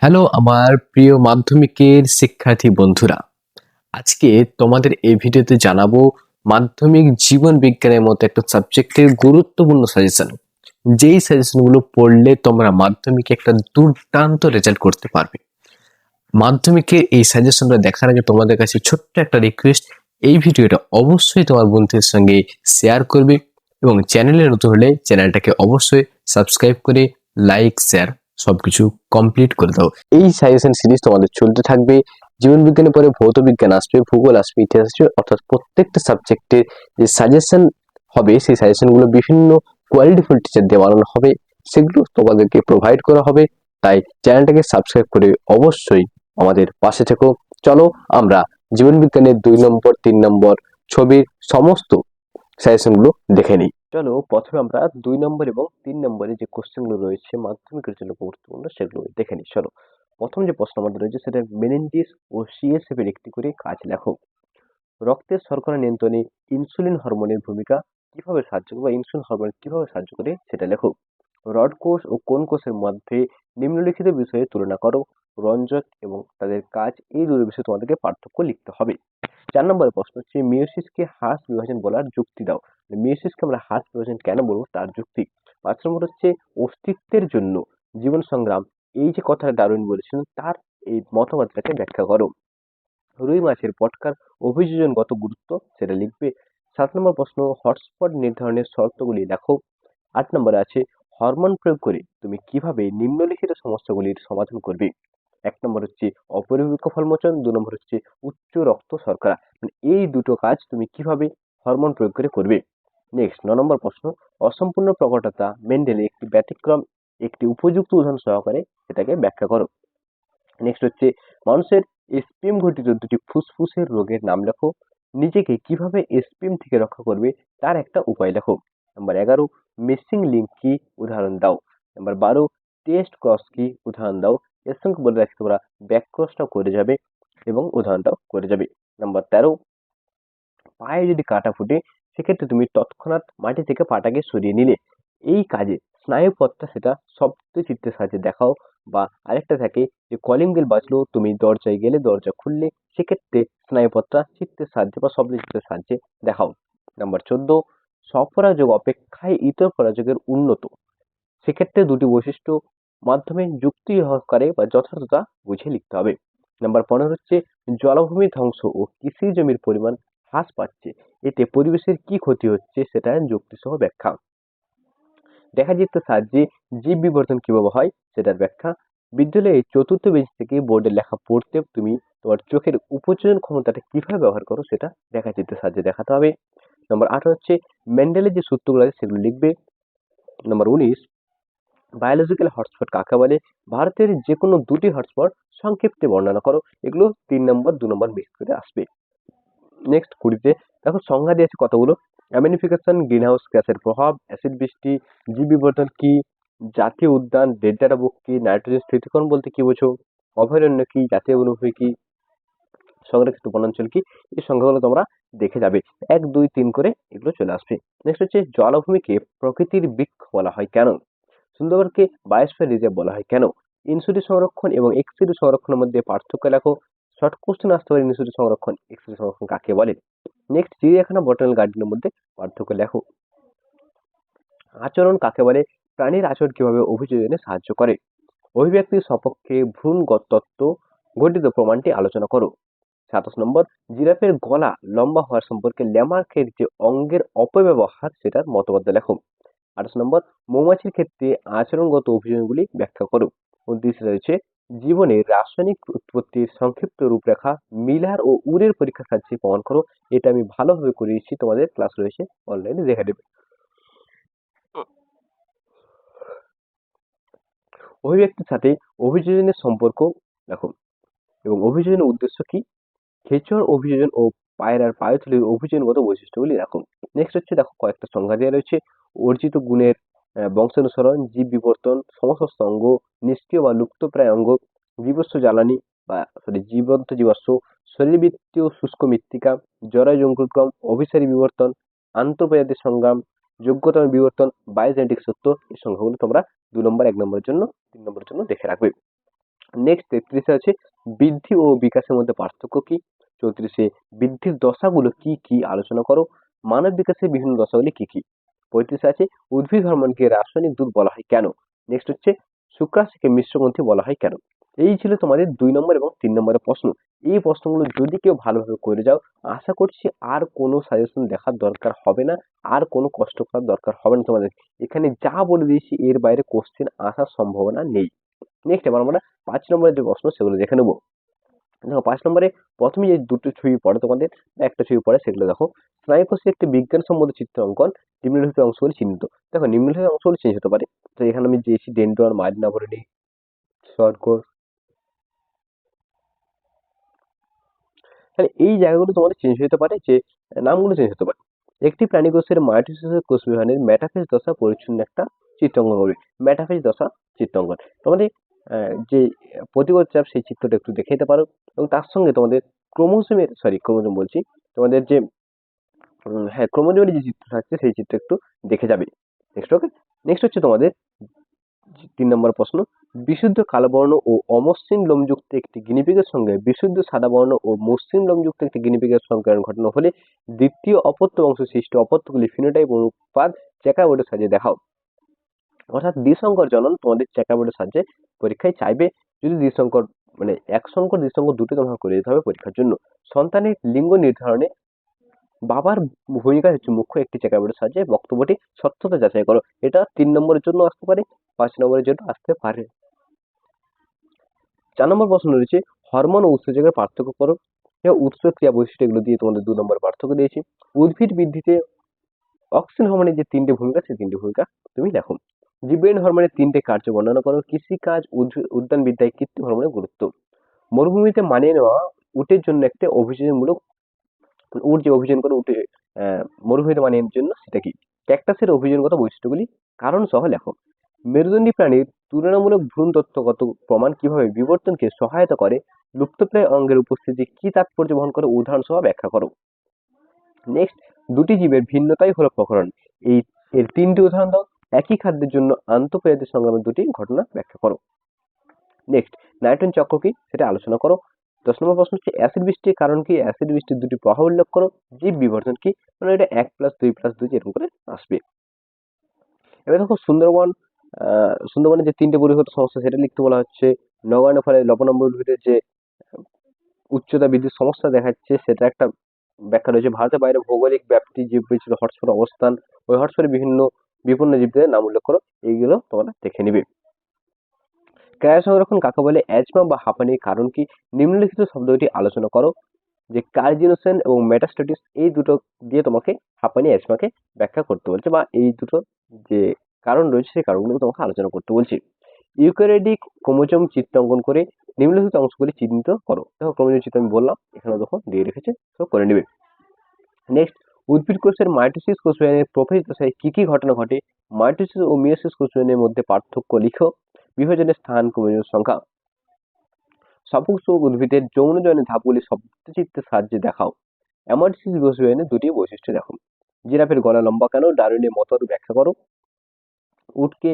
Hello আমার প্রিয় মাধ্যমিকের শিক্ষার্থী বন্ধুরা, আজকে তোমাদের এই ভিডিওতে জানাবো মাধ্যমিক জীবন বিজ্ঞানের মতো একটা সাবজেক্টের গুরুত্বপূর্ণ সাজেশন, যেই সাজেশনগুলো পড়লে তোমরা মাধ্যমিকে একটা দুর্দান্ত রেজাল্ট করতে পারবে। মাধ্যমিকের এই সাজেশনটা দেখার আগে তোমাদের কাছে ছোট্ট একটা রিকোয়েস্ট, এই ভিডিওটা অবশ্যই তোমার বন্ধুদের সঙ্গে শেয়ার করবে এবং চ্যানেলে নতুন হলে চ্যানেলটাকে অবশ্যই সাবস্ক্রাইব করে লাইক শেয়ার সবকিছু কমপ্লিট করে দাও। এই সাজেশন সিরিজ তোমাদের চলতে থাকবে। জীবন বিজ্ঞানের পরে ভৌত বিজ্ঞান আসবে, ভূগোল আসবে, ইতিহাস আসবে, অর্থাৎ প্রত্যেকটা সাবজেক্টের যে সাজেশন হবে সেই সাজেশনগুলো বিভিন্ন কোয়ালিটিফুল টিচার দিয়ে বানানো হবে, সেগুলো তোমাদেরকে প্রোভাইড করা হবে। তাই চ্যানেলটাকে সাবস্ক্রাইব করে অবশ্যই আমাদের পাশে থেকো। চলো আমরা জীবন বিজ্ঞানের 2 নম্বর 3 নম্বর ছবির সমস্ত সাজেশনগুলো দেখে নিই। চলো প্রথমে আমরা 2 নম্বর এবং 3 নম্বরে যে কোশ্চেনগুলো রয়েছে মাধ্যমিকের জন্য গুরুত্বপূর্ণ সেগুলো দেখে নিই। চলো প্রথম যে প্রশ্ন আমাদের রয়েছে সেটা মেনিনজিস ও সিএসএফ এর একটি করে কাজ লেখো। রক্তের শর্করা নিয়ন্ত্রণে ইনসুলিন হরমোনের ভূমিকা কিভাবে সাহায্য করে বা ইনসুলিন হরমোন কিভাবে সাহায্য করে সেটা লেখো। রড কোষ ও কোন কোষের মধ্যে নিম্নলিখিত বিষয়ে তুলনা করো। রঞ্জক এবং তাদের কাজ, এই দুটো বিষয়ে তোমাদেরকে পার্থক্য লিখতে হবে। 4 নম্বরের প্রশ্ন হচ্ছে মেয়োসিসকে হ্রাস বিভাজন বলার যুক্তি দাও। মেয়োসিসকে আমরা হ্রাস বিভাজন কেন বলবো তার যুক্তি। 5 নম্বর হচ্ছে অস্তিত্বের জন্য জীবন সংগ্রাম, এই যে কথাটা ডারউইন বলেছিলেন তার এই মতবাদটাকে ব্যাখ্যা করো। রুই মাছের পটকার অভিযোজনগত গুরুত্ব সেটা লিখবে। 7 নম্বর প্রশ্ন হটস্পট নির্ধারণের শর্তগুলি লেখো। 8 নম্বরে আছে হরমোন প্রয়োগ করে তুমি কিভাবে নিম্নলিখিত সমস্যাগুলির সমাধান করবে। 1 নম্বর হচ্ছে অপরিপক্ক ফলমোচন, 2 নম্বর হচ্ছে উচ্চ রক্ত শর্করা, মানে এই দুটো কাজ তুমি কিভাবে হরমোন প্রয়োগ করে করবে। নেক্সট 9 নম্বর প্রশ্ন অসম্পূর্ণ প্রকটতা মেন্ডেলে একটি ব্যতিক্রম একটি উপযুক্ত উদাহরণ সহকারে সেটাকে ব্যাখ্যা করো। নেক্সট হচ্ছে মানুষের এসপিএম ঘটিত দুটি ফুসফুসের রোগের নাম লেখো। নিজেকে কিভাবে এসপিএম থেকে রক্ষা করবে তার একটা উপায় লেখো। নাম্বার 11 মিসিং লিঙ্ক কি, উদাহরণ দাও। নাম্বার 12 টেস্ট ক্রস কি, উদাহরণ দাও। এর সঙ্গে বলে রাখি তোমরা ব্যাক ক্রসটাও করে যাবে এবং উদাহরণটাও করে যাবে। নাম্বার 13 পায়ে যদি কাটা ফুটে সেক্ষেত্রে তুমি তৎক্ষণাৎ মাটি থেকে পাটাকে সরিয়ে নিলে। এই কাজে স্নায়ুপথটা সেটা শব্দ চিত্রের সাহায্যে দেখাও। বা আরেকটা থাকে যে কলিং বেল বাজলো, তুমি দরজায় গেলে দরজা খুললে, সেক্ষেত্রে স্নায়ুপথটা চিত্রের সাহায্যে বা শব্দ চিত্রের সাহায্যে দেখাও। নাম্বার 14 স্বপরাজয় অপেক্ষায় ইতর পরাজয়ের উন্নত, সেক্ষেত্রে দুটি বৈশিষ্ট্য মাধ্যমে যুক্তি সহকারে বা যথার্থতা বুঝে লিখতে হবে। নাম্বার 15 হচ্ছে জলাভূমি ধ্বংস ও কৃষি জমির পরিমাণ হ্রাস পাচ্ছে, এতে পরিবেশের কি ক্ষতি হচ্ছে সেটা যুক্তিসহ ব্যাখ্যা। দেখা যেতে সাহায্যে জীব বিবর্তন কিভাবে হয় সেটার ব্যাখ্যা। বিদ্যালয়ে চতুর্থ বেঞ্চ থেকে বোর্ডে লেখা পড়তে তুমি তোমার চোখের উপচয়ন ক্ষমতাটা কিভাবে ব্যবহার করো সেটা দেখা যেতে সাহায্যে দেখাতে হবে। নম্বর 18 হচ্ছে মেন্ডেলের যে সূত্রগুলো আছে সেগুলো লিখবে। নম্বর 19 বায়োলজিক্যাল হটস্পট কাকে বলে। ভারতের যে কোনো দুটি হটস্পট সংক্ষিপ্তে বর্ণনা করো। এগুলো 3 নম্বর 2 নম্বর মিক্স করে আসবে। নেক্সট 20তে দেখো সংজ্ঞা দিয়েছে কতগুলো। অ্যামিনিফিকেশন, গ্রিনহাউস গ্যাসের প্রভাব, অ্যাসিড বৃষ্টি, জীব বিবর্তন কি, জাতীয় উদ্যান, রেড ডাটা বুক কি, নাইট্রোজেন স্থিতিকরণ বলতে কি বোঝো, অভয়ারণ্য কি, জাতীয় বনভূমি কি, সংরক্ষিত বনাঞ্চল কি, এই সংখ্যাগুলো তোমরা দেখে যাবে। 1 2 3 করে এগুলো চলে আসবে। নেক্সট হচ্ছে জলাভূমিকে প্রকৃতির বৃক্ষ বলা হয় কেন। সুন্দরবনকে বায়োস্ফিয়ার রিজার্ভ বলা হয় কেন। ইনসুলি সংরক্ষণ এবং এক্সিডি সংরক্ষণের মধ্যে পার্থক্য লেখো। শর্ট কোশ্চেন আসতে পারে ইনসুলি সংরক্ষণ এক্সিডি সংরক্ষণ কাকে বলে। নেক্সট চিড়িয়াখানা বটানিক্যাল গার্ডেনের মধ্যে পার্থক্য লেখো। আচরণ কাকে বলে, প্রাণীর আচরণ কিভাবে অভিযোজনে সাহায্য করে। অভিব্যক্তির সপক্ষে ভ্রূণ তত্ত্ব গঠিত প্রমাণটি আলোচনা করো। 27 নম্বর জিরাফের গলা লম্বা হওয়ার সম্পর্কে ল্যামার্কের যে অঙ্গের অপব্যবহার সেটার মতবাদ লেখো। 28 নম্বর মৌমাছির ক্ষেত্রে আচরণগত অভিযোজনগুলি ব্যাখ্যা করো। 29 রয়েছে জীবনের রাসায়নিক উৎপত্তির সংক্ষিপ্ত রূপরেখা মিলার ও উরের পরীক্ষার সাহায্যে প্রমাণ করো। এটা আমি ভালোভাবে করিয়েছি, তোমাদের ক্লাস রয়েছে অনলাইনে দেখে নেবে। অভিব্যক্তির সাথে অভিযোজনের সম্পর্ক দেখো এবং অভিযোজনের উদ্দেশ্য কি। খেচর অভিযোজন ও পায়রার পায়ুথলির অভিযোজনগত বৈশিষ্ট্যগুলি দেখো। নেক্সট হচ্ছে দেখো কয়েকটা সংজ্ঞা দেওয়া রয়েছে। অর্জিত গুণের বংশানুসরণ, জীব বিবর্তন, সমস্ত অঙ্গ, নিষ্ক্রিয় বা লুপ্তপ্রায় অঙ্গ, জীবস্ব জ্বালানি বা জীবন্ত জীবাশ্ম, শরীরবৃত্তীয় শুষ্ক মৃত্তিকা, জরায়ু জঙ্কুক্রম, অভিসারী বিবর্তন, আন্তঃপ্রজাতির সংগ্রাম, যোগ্যতম বিবর্তন, বায়োজেনেটিক সত্য, এই সংখ্যাগুলো তোমরা 2 নম্বর 1 নম্বরের জন্য 3 নম্বরের জন্য দেখে রাখবে। নেক্সট 33-এ আছে বৃদ্ধি ও বিকাশের মধ্যে পার্থক্য কি। 34-এ বৃদ্ধির দশাগুলো কি কি আলোচনা করো। মানব বিকাশের বিভিন্ন দশাগুলি কি কি। 35-এ আছে উদ্ভিদ হরমোনকে রাসায়নিক দুধ বলা হয় কেন। নেক্সট হচ্ছে শুক্রাশয়কে মিশ্র গ্রন্থি বলা হয় কেন। এই ছিল তোমাদের 2 নম্বর এবং 3 নম্বরের প্রশ্ন। এই প্রশ্নগুলো যদি কেউ ভালোভাবে করে যাও, আশা করছি আর কোনো সাজেশন দেখার দরকার হবে না, আর কোনো কষ্ট করার দরকার হবে না তোমাদের। এখানে যা বলে দিয়েছি এর বাইরে কোশ্চেন আসার সম্ভাবনা নেই। নেক্সট এবার আমরা 5 নম্বরের যে প্রশ্ন সেগুলো দেখে নেবো। দেখো 5 নম্বরে প্রথমে যে দুটো ছবি পড়ে তোমাদের, একটা ছবি পড়ে সেগুলো দেখো। স্নায়ুকোষে একটি বিজ্ঞানসম্মত চিত্র অঙ্কন, নিম্নলিখিত অংশগুলি চিহ্নিত। দেখো নিম্নলিখিত অংশগুলি চেঞ্জ হতে পারে। তো এখানে আমি দিয়েছি ডেন্ড্রন, মাইলিন, শর্ট কোষ। তাহলে এই জায়গাগুলো তোমাদের চেঞ্জ হতে পারে, যে নামগুলো চেঞ্জ হতে পারে। একটি প্রাণীকোষের মায়োসিসের কোষ বিভাজনের মেটাফেজ দশা পরিচ্ছন্ন একটা চিত্রাঙ্কন করবে। মেটাফেজ দশা চিত্রাঙ্কন তোমাদের যে প্রতিগত চাপ সেই চিত্রটা একটু দেখে নিতে পারো, এবং তার সঙ্গে তোমাদের ক্রোমোজোম বলছি, তোমাদের যে হ্যাঁ ক্রোমোজোমের যে চিত্র থাকছে সেই চিত্র একটু দেখে যাবে। Next okay. নেক্সট হচ্ছে তোমাদের 3 নম্বর প্রশ্ন, বিশুদ্ধ কালো বর্ণ ও অমসৃণ লোমযুক্ত একটি গিনিপিগের সঙ্গে বিশুদ্ধ সাদা বর্ণ ও মসৃণ লোমযুক্ত একটি গিনিপিগের সংকরণ ঘটানো হলে দ্বিতীয় অপত্য বংশ সৃষ্ট অপত্যগুলি ফিনোটাইপ অনুপাত চেকার বোর্ডের সাহায্যে দেখাও। অর্থাৎ দ্বিসংকর জনন তোমাদের চেকার বোর্ডের সাহায্যে পরীক্ষায় চাইবে। যদি দ্বিসংকর মানে এক সংকর দ্বিসংকর দুটো তোমাকে করে দিতে হবে পরীক্ষার জন্য। সন্তানের লিঙ্গ নির্ধারণে বাবার ভূমিকা হচ্ছে মুখ্য, একটি চেকার বোর্ডের সাহায্যে বক্তব্যটি সত্যতা যাচাই করো। এটা 3 নম্বরের জন্য আসতে পারে, 5 নম্বরের জন্য আসতে পারে। 4 নম্বর প্রশ্ন রয়েছে হরমোন ও উৎসেচকের পার্থক্য করো। উৎস ক্রিয়া বৈশিষ্ট্য এগুলো দিয়ে তোমাদের 2 নম্বর পার্থক্য দিয়েছি। উদ্ভিদ বৃদ্ধিতে অক্সিন হরমোনের যে 3টে ভূমিকা, সেই 3টে ভূমিকা তুমি দেখো। জীবন হরমোনের 3টে কার্য বর্ণনা করো। কৃষিকাজ, উদ্যান বিদ্যায় কৃত্রিম হরমোনের গুরুত্ব। মরুভূমিতে মানিয়ে নেওয়া উটের জন্য একটা অভিযোজনমূলক, উট যে অভিযান করে উঠে মরুভূমিতে মানিয়ে জন্য সেটা কি। ক্যাকটাসের অভিযানগত বৈশিষ্ট্যগুলি কারণ সহ লেখো। মেরুদণ্ডী প্রাণীর তুলনামূলক ভ্রূণ তত্ত্বগত প্রমাণ কিভাবে বিবর্তনকে সহায়তা করে। লুপ্তপ্রায় অঙ্গের উপস্থিতি কি তাৎপর্য বহন করে, উদাহরণ সহ ব্যাখ্যা করো। নেক্সট, দুটি জীবের ভিন্নতাই হলো প্রকরণ। এর 3টি উদাহরণ দাও। একই খাদ্যের জন্য আন্তঃপ্রজাতির সংগ্রামের 2টি ঘটনা ব্যাখ্যা করো। নেক্সট, নাইট্রোজেন চক্র কি সেটা আলোচনা করো। 10 নম্বর প্রশ্ন হচ্ছে অ্যাসিড বৃষ্টির কারণ কি, অ্যাসিড বৃষ্টির 2টি প্রভাব উল্লেখ করো। জীব বিবর্ধন কি, মানে এটা 1+2+2 এরকম করে আসবে। এবার দেখো সুন্দরবন, সুন্দরবনের যে 3টে পরিবেশগত সমস্যা সেটা লিখতে বলা হচ্ছে। নবায়নের ফলে লবণাম্ল উদ্ভিদের যে উচ্চতা বৃদ্ধির সমস্যা দেখা যাচ্ছে সেটা একটা ব্যাখ্যা রয়েছে। ভারতের বাইরে ভৌগোলিক ব্যাপ্তি, জীববৈচিত্র্য হটস্পট অবস্থান, ওই হটস্পটে বিভিন্ন বিপন্ন জীবদের নাম উল্লেখ করো। এইগুলো তোমরা দেখে নিবে। ক্রায় সংরক্ষণ কাকে বলে, অ্যাজমা বা হাঁপানির কারণ কি, নিম্নলিখিত শব্দটি আলোচনা করো। যে কার্জিনোসেন এবং মেটাস্ট্যাটিস এই দুটো দিয়ে তোমাকে হাঁপানি অ্যাজমাকে ব্যাখ্যা করতে বলছে, বা এই দুটো যে কারণ রয়েছে সেই কারণগুলো তোমাকে আলোচনা করতে বলছি। ইউক্যারিওটিক ক্রোমোজোম চিত্রাঙ্কন করে নিম্নলিখিত অংশগুলি চিহ্নিত করো। দেখো ক্রোমোজোম চিত্র আমি বললাম, এখানে দেখো দিয়ে রেখেছে, তো করে নেবে। নেক্সট, উদ্ভিদ কোষের মাইটোসিস কোষ বিভাজনের প্রোফেজ দশায় কি কি ঘটনা ঘটে। মাইটোসিস ও মিয়োসিস কোষ বিভাজনের মধ্যে পার্থক্য লিখো। বিভাজনের স্থান, ক্রোমোজোমের সংখ্যা। সপুষ্পক উদ্ভিদের যৌনজনের ধাপগুলি শব্দচিত্রের সাহায্যে দেখাও। অ্যামাইটোসিস কোষ বিভাজনের 2টি বৈশিষ্ট্য দেখো। জিরাফের গলা লম্বা কেন, ডারউইনের মতবাদ ব্যাখ্যা করো। উটকে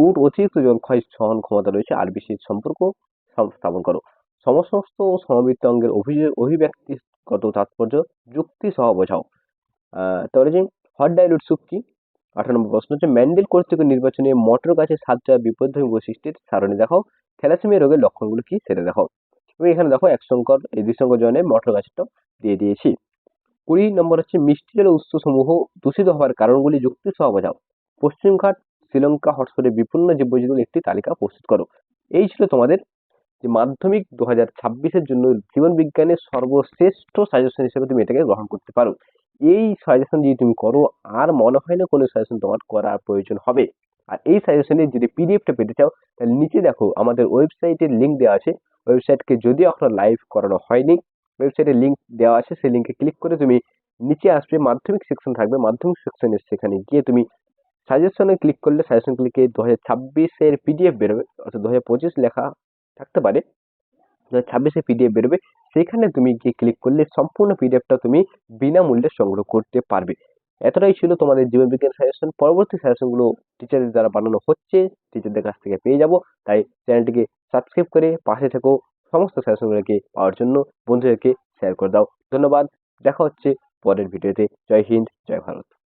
উট অতিরিক্ত জল ক্ষয় সহন ক্ষমতা রয়েছে, আরবিসির সম্পর্ক স্থাপন করো। সমসমস্ত ও সমবৃত্ত অঙ্গের অভিব্যক্তিগত তাৎপর্য যুক্তি সহ বোঝাও। তাহলে যে হট ডাইলুট স্যুপ কি। 18 নম্বর প্রশ্ন হচ্ছে ম্যান্ডেল কর্তৃক নির্বাচনে মটর গাছের সাতটা বিপদধর্মী বৈশিষ্ট্যের সারণী দেখাও। থ্যালাসেমিয়া রোগের লক্ষণগুলো কি সেটা দেখাও। এবং এখানে দেখো এক সংকর এই দ্বিসংকর জনে মটর গাছটা দিয়ে দিয়েছি। 20 নম্বর হচ্ছে মিষ্টি জলের উৎস সমূহ দূষিত হওয়ার কারণগুলি যুক্তি সহ বোঝাও। পশ্চিমঘাট শ্রীলঙ্কা হটস্পটে বিপন্ন জীববৈচিত্র্যের একটি তালিকা প্রস্তুত করো। এই ছিল তোমাদের যে মাধ্যমিক 2026-এর জন্য জীবন বিজ্ঞানের সর্বশ্রেষ্ঠ সাজেশন হিসেবে তুমি এটাকে গ্রহণ করতে পারো। এই সাজেশন যদি তুমি করো, আর মনে হয় না কোনো সাজেশন তোমার করার প্রয়োজন হবে। আর এই সাজেশনের যদি পিডিএফটা পেতে চাও, তাহলে নিচে দেখো আমাদের ওয়েবসাইটের লিঙ্ক দেওয়া আছে। ওয়েবসাইটকে যদিও এখনো লাইভ করানো হয়নি, ওয়েবসাইটের লিঙ্ক দেওয়া আছে, সেই লিঙ্কে ক্লিক করে তুমি নিচে আসবে, মাধ্যমিক সেকশন থাকবে, মাধ্যমিক সেকশনের সেখানে গিয়ে তুমি সাজেশনে ক্লিক করলে সাজেশন ক্লিকে 2026-এর পিডিএফ বেরোবে, অর্থাৎ 2025 লেখা থাকতে পারে, 2026-এর পিডিএফ বেরোবে। সেখানে তুমি গিয়ে ক্লিক করলে সম্পূর্ণ পিডিএফটা তুমি বিনামূল্যে সংগ্রহ করতে পারবে। এতটাই ছিল তোমাদের জীবনবিজ্ঞান সাজেশন। পরবর্তী সাজেশনগুলো টিচারদের দ্বারা বানানো হচ্ছে, টিচারদের কাছ থেকে পেয়ে যাবো। তাই চ্যানেলটিকে সাবস্ক্রাইব করে পাশে থেকো, সমস্ত সাজেশনগুলোকে পাওয়ার জন্য বন্ধুদেরকে শেয়ার করে দাও। ধন্যবাদ, দেখা হচ্ছে পরের ভিডিওতে। জয় হিন্দ, জয় ভারত।